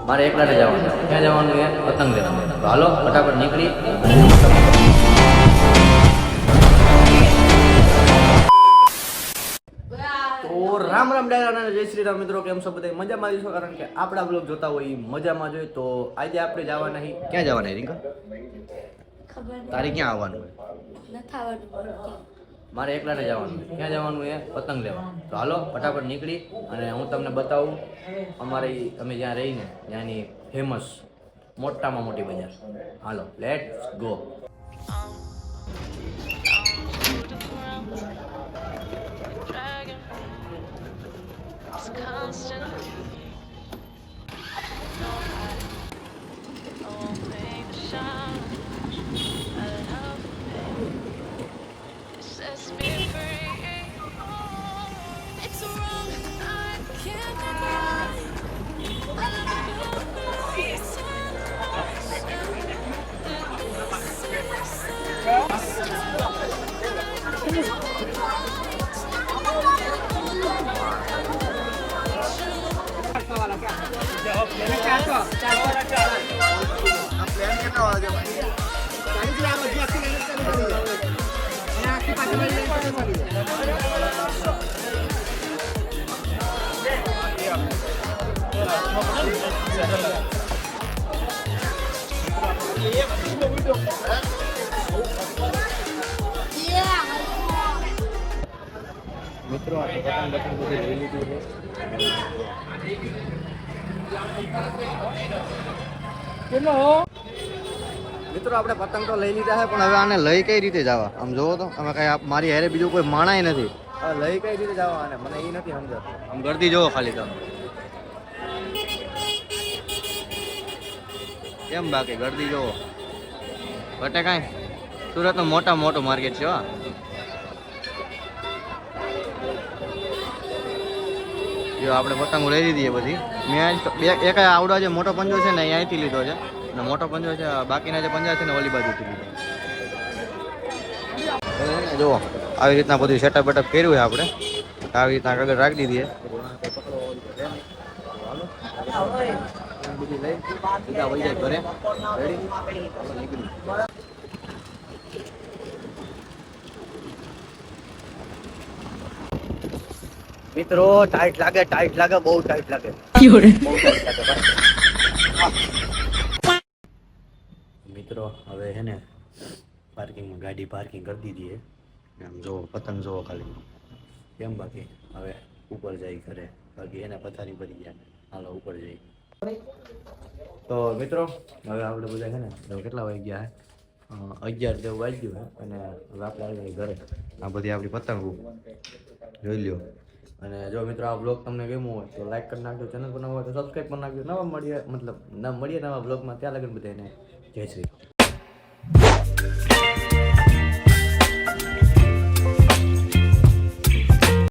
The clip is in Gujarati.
મારે એકલાને જવાનું. ક્યાં જવાનું છે? પતંગ લેવા. તો હાલો ફટાફટ નીકળી. તો રામ રામ ડાયરા અને જય શ્રી રામ મિત્રો, કેમ છો બધા? મજામાં જશો, કારણ કે આપણા બ્લોગ જોતા હોય એ મજામાં જોઈએ. તો આજે આપણે જવાના છીએ. ક્યાં જવાના રીંકા? તારે ક્યાં આવવાનું હોય? મારે એકલાને જવાનું. ક્યાં જવાનું છે? પતંગ લેવા. તો હાલો ફટાફટ નીકળી અને હું તમને બતાવું અમારી અમે જ્યાં રહીને ત્યાંની ફેમસ મોટામાં મોટી બજાર. હાલો લેટ્સ ગો. મિત્રો આપણે પતંગ બધું લઈ લીધું છે. મિત્રો આપણે પતંગ તો લઈ લીધા છે, પણ હવે આને લઈ કઈ રીતે જવા? આમ જોવો તો અમે કઈ મારી હારે બીજું કોઈ માણાય નથી. હવે લઈ કઈ રીતે જવા આને મને એ નથી સમજાતું. આમ ગરદી જોવો ખાલી તમે કેમ, બાકી ગરદી જોવો ઘટે કાંઈ. સુરતનું મોટું માર્કેટ છે. જો આપણે પતંગો લઈ લીધી બધી. મેં એક આવડો જે મોટો પંજો છે ને અહીંયાથી લીધો છે, અને મોટો પંજો છે બાકીના જે પંજા છે ને ઓલી બાજુથી લીધો. જુઓ આવી રીતના બધું સેટઅપ બેટઅપ કર્યું છે આપણે. આવી રીતના આગળ રાખી દીધી બધી લઈ સીધા વહી જાય ઘરે. રેડી? મિત્રો ટાઈટ લાગે બહુ ટાઈટ લાગે. મિત્રો હવે હે ને પાર્કિંગમાં ગાડી પાર્કિંગ કરી દીધી છે. આમ જોવો પતંગ જોવો ખાલી કેમ. બાકી હવે ઉપર જાય ઘરે. બાકી એને પથારી ભરી ગયા. હાલો ઉપર જઈ. તો મિત્રો હવે આપણે બધા છે ને કેટલા વાગી ગયા? 11 જેવું વાગ્યું છે. અને હવે આપણે આવી ગયા ઘરે. આ બધી આપણી પતંગો જોઈ લ્યો. અને જો મિત્રો આ બ્લોગ તમને ગમ્યો હોય તો લાઈક કરી નાખજો. ચેનલ પર નવા હોય તો સબસ્ક્રાઈબ કરી નાખજો. નવા મળીએ નવા બ્લોગમાં. ત્યાં લગન બધાને જય શ્રી.